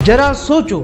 जरा सोचो,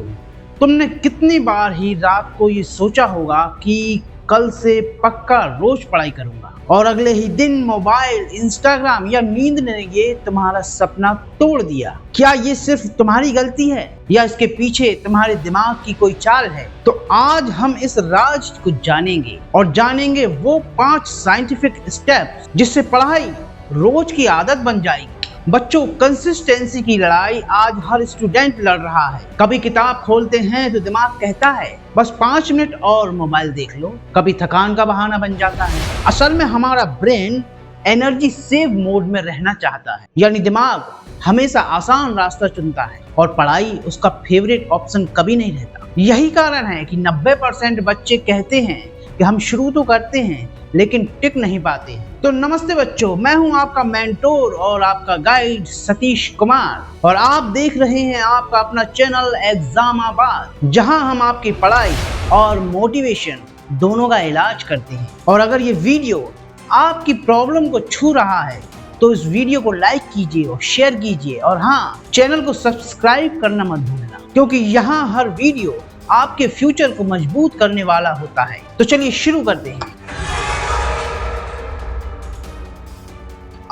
तुमने कितनी बार ही रात को ये सोचा होगा कि कल से पक्का रोज पढ़ाई करूंगा, और अगले ही दिन मोबाइल, इंस्टाग्राम या नींद ने ये तुम्हारा सपना तोड़ दिया। क्या ये सिर्फ तुम्हारी गलती है या इसके पीछे तुम्हारे दिमाग की कोई चाल है? तो आज हम इस राज को जानेंगे और जानेंगे वो 5 साइंटिफिक स्टेप्स जिससे पढ़ाई रोज की आदत बन जाएगी। बच्चों, कंसिस्टेंसी की लड़ाई आज हर स्टूडेंट लड़ रहा है। कभी किताब खोलते हैं तो दिमाग कहता है बस 5 मिनट और मोबाइल देख लो। कभी थकान का बहाना बन जाता है। असल में हमारा ब्रेन एनर्जी सेव मोड में रहना चाहता है, यानी दिमाग हमेशा आसान रास्ता चुनता है और पढ़ाई उसका फेवरेट ऑप्शन कभी नहीं रहता। यही कारण है कि 90% बच्चे कहते हैं कि हम शुरू तो करते हैं लेकिन टिक नहीं पाते हैं। तो नमस्ते बच्चों, मैं हूं आपका मेंटोर और आपका गाइड सतीश कुमार, और आप देख रहे हैं आपका अपना चैनल एग्जामाबाद, जहां हम आपकी पढ़ाई और मोटिवेशन दोनों का इलाज करते हैं। और अगर ये वीडियो आपकी प्रॉब्लम को छू रहा है तो इस वीडियो को लाइक कीजिए और शेयर कीजिए, और हाँ, चैनल को सब्सक्राइब करना मत भूलना, क्योंकि यहाँ हर वीडियो आपके फ्यूचर को मजबूत करने वाला होता है। तो चलिए शुरू करते हैं।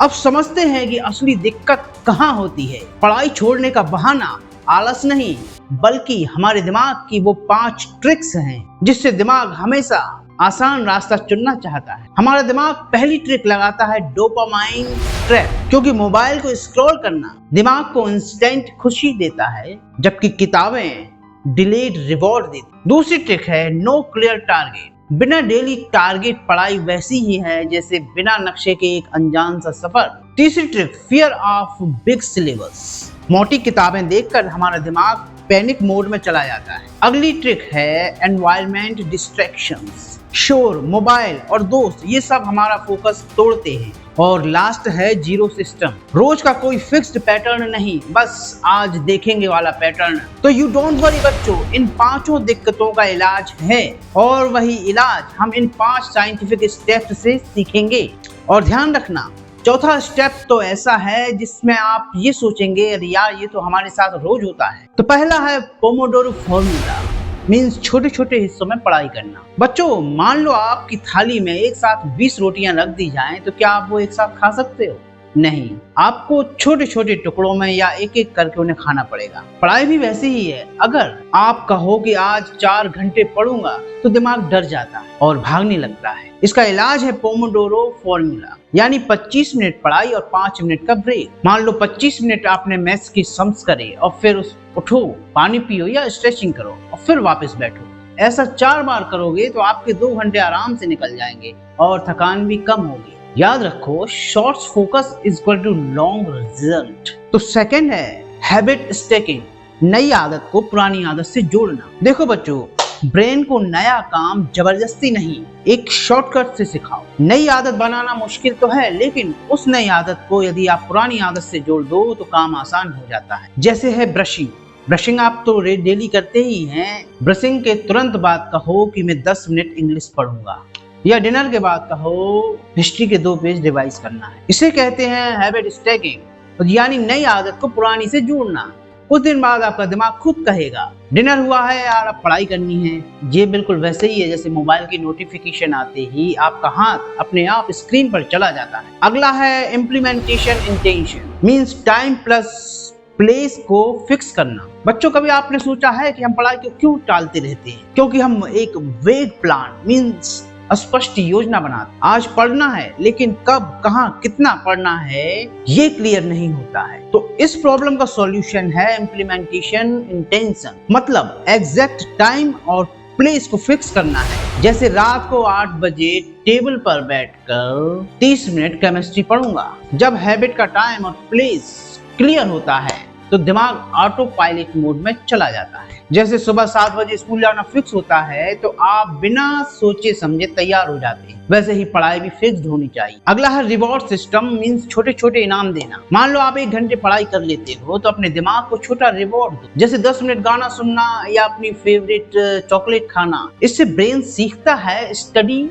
अब समझते हैं कि असली दिक्कत कहाँ होती है। पढ़ाई छोड़ने का बहाना आलस नहीं, बल्कि हमारे दिमाग की वो 5 ट्रिक्स हैं जिससे दिमाग हमेशा आसान रास्ता चुनना चाहता है। हमारा दिमाग पहली ट्रिक लगाता है डोपामाइन ट्रैप, क्योंकि मोबाइल को स्क्रॉल करना दिमाग को इंस्टेंट खुशी देता है, जबकि किताबें डिलेड रिवॉर्ड देती। दूसरी ट्रिक है नो क्लियर टारगेट। बिना डेली टारगेट पढ़ाई वैसी ही है जैसे बिना नक्शे के एक अनजान सा सफर। तीसरी trick fear of big syllabus. मोटी किताबें देखकर हमारा दिमाग पैनिक मोड में चला जाता है। अगली ट्रिक है एनवायरनमेंट डिस्ट्रैक्शंस। शोर, मोबाइल और दोस्त, ये सब हमारा फोकस तोड़ते हैं। और लास्ट है जीरो सिस्टम। रोज का कोई फिक्स्ड पैटर्न नहीं, बस आज देखेंगे वाला पैटर्न। तो यू डोंट वरी बच्चों, इन 5 दिक्कतों का इलाज है, और वही इलाज हम इन 5 साइंटिफिक स्टेप्स से सीखेंगे। और ध्यान रखना, चौथा स्टेप तो ऐसा है जिसमें आप ये सोचेंगे अरे यार, ये तो हमारे साथ रोज होता है। तो पहला है पोमोडोरो फॉर्मूला, मीन्स छोटे छोटे हिस्सों में पढ़ाई करना। बच्चों, मान लो आपकी थाली में एक साथ 20 रोटियां रख दी जाएं, तो क्या आप वो एक साथ खा सकते हो? नहीं, आपको छोटे छोटे टुकड़ों में या एक एक करके उन्हें खाना पड़ेगा। पढ़ाई भी वैसे ही है। अगर आप कहो कि आज 4 घंटे पढ़ूंगा, तो दिमाग डर जाता है और भागने लगता है। इसका इलाज है पोमोडोरो फॉर्मूला, यानी 25 मिनट पढ़ाई और 5 मिनट का ब्रेक। मान लो 25 मिनट आपने मैथ्स की सम्स करे और फिर उठो, पानी पियो या स्ट्रेचिंग करो और फिर वापस बैठो। ऐसा 4 बार करोगे तो आपके 2 घंटे आराम से निकल जाएंगे और थकान भी कम होगी। याद रखो, short focus is equal to long result. तो सेकंड है हैबिट स्टैकिंग, नई आदत को पुरानी आदत से जोड़ना। देखो बच्चों, ब्रेन को नया काम जबरदस्ती नहीं, एक शॉर्टकट से सिखाओ। नई आदत बनाना मुश्किल तो है, लेकिन उस नई आदत को यदि आप पुरानी आदत से जोड़ दो तो काम आसान हो जाता है। जैसे है ब्रशिंग आप तो डेली करते ही हैं। ब्रशिंग के तुरंत बाद कहो कि मैं 10 मिनट इंग्लिश पढ़ूंगा, या डिनर के बाद कहो हिस्ट्री के 2 पेज रिवाइज करना है। इसे कहते हैं हैबिट स्टैकिंग, यानी नई आदत को पुरानी से जोड़ना। कुछ दिन बाद आपका दिमाग खुद कहेगा डिनर हुआ है यार, अब पढ़ाई करनी है। ये बिल्कुल वैसे ही है जैसे मोबाइल की नोटिफिकेशन आते ही आपका हाथ अपने आप स्क्रीन पर चला जाता है। अगला है implementation intention, means time plus place को फिक्स करना। बच्चों, कभी आपने सोचा है कि हम पढ़ाई को क्यों टालते रहते हैं? क्योंकि हम एक वेग प्लान मींस स्पष्ट योजना बनाते। आज पढ़ना है, लेकिन कब, कहां, कितना पढ़ना है ये क्लियर नहीं होता है। तो इस प्रॉब्लम का सॉल्यूशन है इम्प्लीमेंटेशन इंटेंशन, मतलब एग्जैक्ट टाइम और प्लेस को फिक्स करना है। जैसे रात को 8 बजे टेबल पर बैठकर 30 मिनट केमिस्ट्री पढ़ूंगा। जब हैबिट का टाइम और प्लेस क्लियर होता है तो दिमाग ऑटो पायलट मोड में चला जाता है। जैसे सुबह 7 बजे स्कूल जाना फिक्स होता है तो आप बिना सोचे समझे तैयार हो जाते हैं। वैसे ही पढ़ाई भी फिक्स्ड होनी चाहिए। अगला है रिवॉर्ड सिस्टम, मींस छोटे छोटे इनाम देना। मान लो आप 1 घंटे पढ़ाई कर लेते हो, तो अपने दिमाग को छोटा रिवॉर्ड दो, जैसे 10 मिनट गाना सुनना या अपनी फेवरेट चॉकलेट खाना। इससे ब्रेन सीखता है स्टडी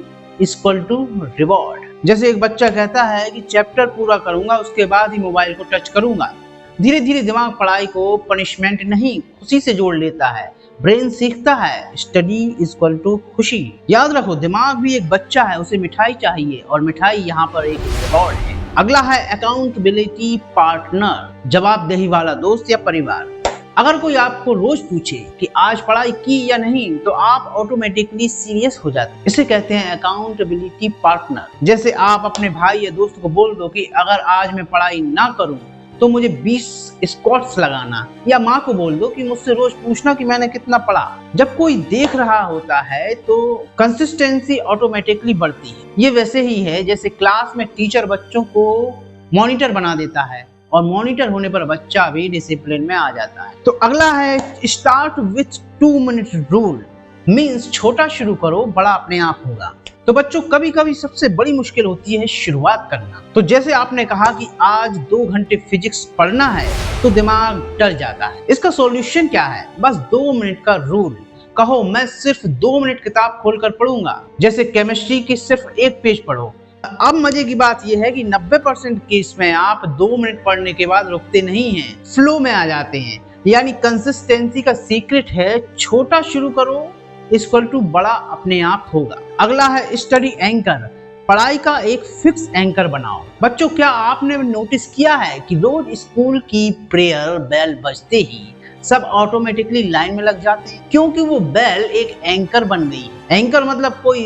इक्वल टू रिवॉर्ड। जैसे एक बच्चा कहता है कि चैप्टर पूरा करूंगा, उसके बाद ही मोबाइल को टच करूंगा। धीरे धीरे दिमाग पढ़ाई को पनिशमेंट नहीं खुशी से जोड़ लेता है। ब्रेन सीखता है स्टडी इक्वल टू खुशी। याद रखो, दिमाग भी एक बच्चा है, उसे मिठाई चाहिए और मिठाई यहाँ पर एक रिवॉर्ड है। अगला है अकाउंटेबिलिटी पार्टनर, जवाबदेही वाला दोस्त या परिवार। अगर कोई आपको रोज पूछे कि आज पढ़ाई की या नहीं, तो आप ऑटोमेटिकली सीरियस हो जाते हैं। इसे कहते हैं अकाउंटेबिलिटी पार्टनर। जैसे आप अपने भाई या दोस्त को बोल दो कि अगर आज मैं पढ़ाई ना करूं तो मुझे 20 स्क्वाट्स लगाना, या माँ को बोल दो कि मुझसे रोज पूछना कि मैंने कितना पढ़ा। जब कोई देख रहा होता है तो कंसिस्टेंसी ऑटोमेटिकली बढ़ती है। ये वैसे ही है जैसे क्लास में टीचर बच्चों को मॉनिटर बना देता है और मॉनिटर होने पर बच्चा भी डिसिप्लिन में आ जाता है। तो अगला है start with 2 minute rule, means छोटा शुरू करो, बड़ा अपने आप होगा। तो बच्चों, कभी कभी सबसे बड़ी मुश्किल होती है शुरुआत करना। तो जैसे आपने कहा कि आज 2 घंटे फिजिक्स पढ़ना है, तो दिमाग डर जाता है। इसका सॉल्यूशन क्या है? बस 2 मिनट का रूल। कहो मैं सिर्फ 2 मिनट किताब खोलकर पढ़ूंगा। जैसे केमिस्ट्री की सिर्फ 1 पेज पढ़ो। अब मजे की बात यह है कि 90% केस में आप 2 मिनट पढ़ने के बाद रुकते नहीं हैं, फ्लो में आ जाते हैं। यानी कंसिस्टेंसी का सीक्रेट है छोटा शुरू करो इक्वल टू बड़ा अपने आप होगा। अगला है स्टडी एंकर, पढ़ाई का एक फिक्स एंकर बनाओ। बच्चों, क्या आपने नोटिस किया है कि रोज स्कूल की प्रेयर बेल बजते ही सब ऑटोमेटिकली लाइन में लग जाते हैं, क्योंकि वो बेल एक एंकर बन गई है। एंकर मतलब कोई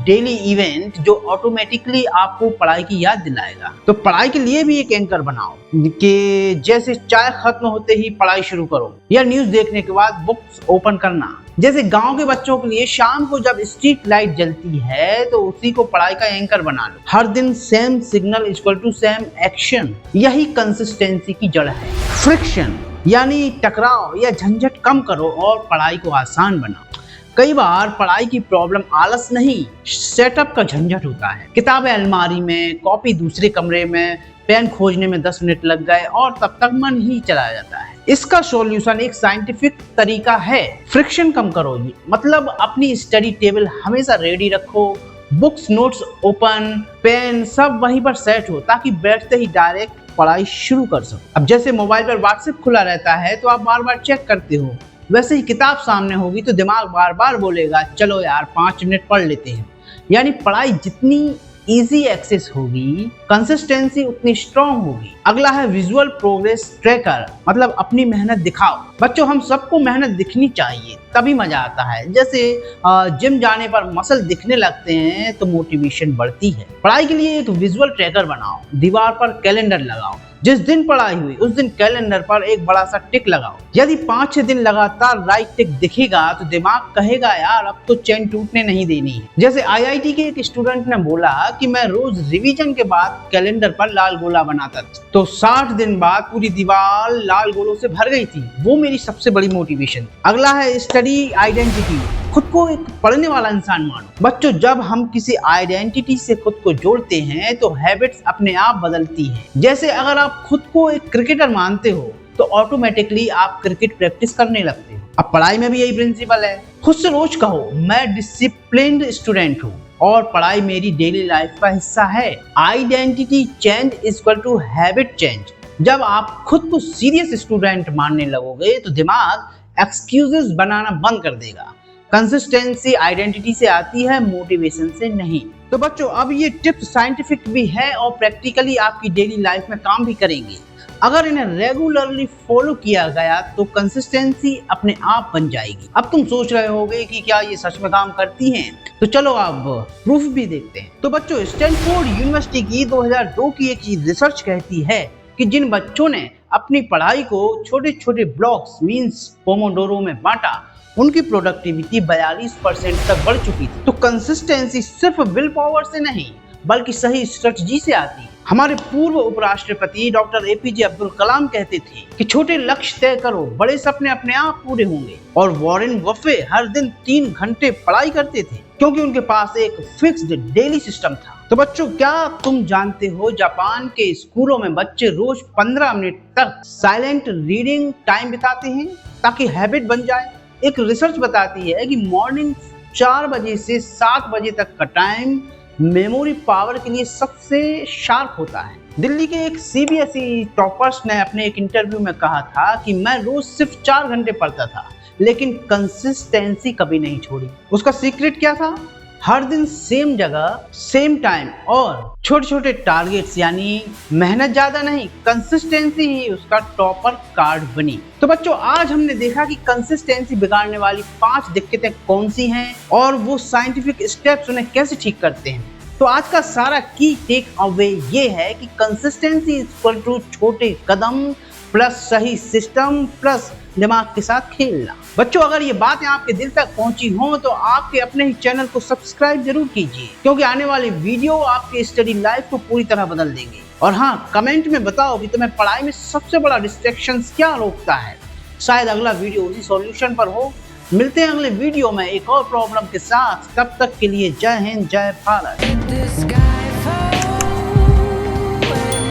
डेली इवेंट जो ऑटोमेटिकली आपको पढ़ाई की याद दिलाएगा। तो पढ़ाई के लिए भी एक एंकर बनाओ कि जैसे चाय खत्म होते ही पढ़ाई शुरू करो, या न्यूज देखने के बाद बुक्स ओपन करना। जैसे गांव के बच्चों के लिए शाम को जब स्ट्रीट लाइट जलती है तो उसी को पढ़ाई का एंकर बना लो। हर दिन same signal equal to same action, यही कंसिस्टेंसी की जड़ है। फ्रिक्शन यानी टकराव या झंझट कम करो और पढ़ाई को आसान बनाओ। कई बार पढ़ाई की प्रॉब्लम आलस नहीं, सेटअप का झंझट होता है। किताबें अलमारी में, कॉपी दूसरे कमरे में, पेन खोजने में 10 मिनट लग गए और तब तक मन ही चला जाता है। इसका सॉल्यूशन एक साइंटिफिक तरीका है, फ्रिक्शन कम करो। मतलब अपनी स्टडी टेबल हमेशा रेडी रखो, बुक्स नोट्स ओपन, पेन सब वहीं पर सेट हो, ताकि बैठते ही डायरेक्ट पढ़ाई शुरू कर सको। अब जैसे मोबाइल पर व्हाट्सएप खुला रहता है तो आप बार बार चेक करते हो, वैसे ही किताब सामने होगी तो दिमाग बार बार बोलेगा चलो यार 5 मिनट पढ़ लेते हैं। यानी पढ़ाई जितनी इजी एक्सेस होगी, कंसिस्टेंसी उतनी स्ट्रांग होगी। अगला है विजुअल प्रोग्रेस ट्रैकर, मतलब अपनी मेहनत दिखाओ। बच्चों, हम सबको मेहनत दिखनी चाहिए, तभी मजा आता है। जैसे जिम जाने पर मसल दिखने लगते हैं तो मोटिवेशन बढ़ती है। पढ़ाई के लिए एक विजुअल ट्रैकर बनाओ, दीवार पर कैलेंडर लगाओ। जिस दिन पढ़ाई हुई उस दिन कैलेंडर पर एक बड़ा सा टिक लगाओ। यदि 5-6 दिन लगातार राइट टिक दिखेगा तो दिमाग कहेगा यार अब तो चैन टूटने नहीं देनी है। जैसे IIT के एक स्टूडेंट ने बोला कि मैं रोज रिवीजन के बाद कैलेंडर पर लाल गोला बनाता था, तो 60 दिन बाद पूरी दीवार लाल गोलों से भर गई थी। वो मेरी सबसे बड़ी मोटिवेशन। अगला है स्टडी आइडेंटिटी, खुद को एक पढ़ने वाला इंसान मानो। बच्चों, जब हम किसी आइडेंटिटी से खुद को जोड़ते हैं तो हैबिट्स अपने आप बदलती हैं। जैसे अगर आप खुद को एक क्रिकेटर मानते हो तो ऑटोमेटिकली आप क्रिकेट प्रैक्टिस करने लगते हो। अब पढ़ाई में भी यही प्रिंसिपल है। खुद से रोज कहो मैं डिसिप्लिन्ड स्टूडेंट हूँ और पढ़ाई मेरी डेली लाइफ का हिस्सा है। Identity change equal to habit change. जब आप खुद को सीरियस स्टूडेंट मानने लगोगे तो दिमाग एक्सक्यूजेस बनाना बंद कर देगा। कंसिस्टेंसी आइडेंटिटी से आती है, मोटिवेशन से नहीं। तो बच्चों, अब ये टिप्स साइंटिफिक भी है और प्रैक्टिकली आपकी डेली लाइफ में काम भी करेंगे। अगर इन्हें रेगुलरली फॉलो किया गया तो कंसिस्टेंसी अपने आप बन जाएगी। अब तुम सोच रहे होगे कि क्या ये सच में काम करती हैं? तो चलो अब प्रूफ भी देखते हैं। तो बच्चों, स्टैनफोर्ड यूनिवर्सिटी की 2002 की एक रिसर्च कहती है कि जिन बच्चों ने अपनी पढ़ाई को छोटे छोटे ब्लॉक्स मींस पोमोडोरो में बांटा, उनकी प्रोडक्टिविटी 42% तक बढ़ चुकी थी। तो कंसिस्टेंसी सिर्फ विल पावर से नहीं बल्कि सही स्ट्रेटजी से आती है। हमारे पूर्व उपराष्ट्रपति डॉक्टर APJ अब्दुल कलाम कहते थे कि छोटे लक्ष्य तय करो, बड़े सपने अपने आप पूरे होंगे। और वॉरेन बफे हर दिन 3 घंटे पढ़ाई करते थे क्योंकि उनके पास एक फिक्स्ड डेली सिस्टम था। तो बच्चों, क्या तुम जानते हो जापान के स्कूलों में बच्चे रोज 15 मिनट तक साइलेंट रीडिंग टाइम बिताते हैं ताकि हैबिट बन जाए। एक रिसर्च बताती है कि मॉर्निंग 4 बजे से 7 बजे तक का टाइम मेमोरी पावर के लिए सबसे शार्प होता है। दिल्ली के एक सीबीएसई टॉपर्स ने अपने एक इंटरव्यू में कहा था कि मैं रोज सिर्फ 4 घंटे पढ़ता था, लेकिन कंसिस्टेंसी कभी नहीं छोड़ी। उसका सीक्रेट क्या था? हर दिन सेम जगह, सेम टाइम और छोटे छोटे टारगेट्स, यानी मेहनत ज्यादा नहीं, कंसिस्टेंसी ही उसका टॉपर कार्ड बनी। तो बच्चों, आज हमने देखा कि कंसिस्टेंसी बिगाड़ने वाली 5 दिक्कतें कौन सी हैं और वो साइंटिफिक स्टेप्स उन्हें कैसे ठीक करते हैं। तो आज का सारा की टेक अवे ये है कि कंसिस्टेंसी इक्वल टू छोटे कदम प्लस सही सिस्टम प्लस दिमाग के साथ खेलना। बच्चों, अगर ये बातें आपके दिल तक पहुंची हों तो आपके अपने ही चैनल को सब्सक्राइब जरूर कीजिए, क्योंकि आने वाले वीडियो आपके स्टडी लाइफ को पूरी तरह बदल देंगे। और हाँ, कमेंट में बताओ कि तुम्हें पढ़ाई में सबसे बड़ा डिस्ट्रैक्शन क्या रोकता है। शायद अगला वीडियो उसी सॉल्यूशन पर हो। मिलते हैं अगले वीडियो में एक और प्रॉब्लम के साथ। तब तक के लिए जय हिंद, जय भारत।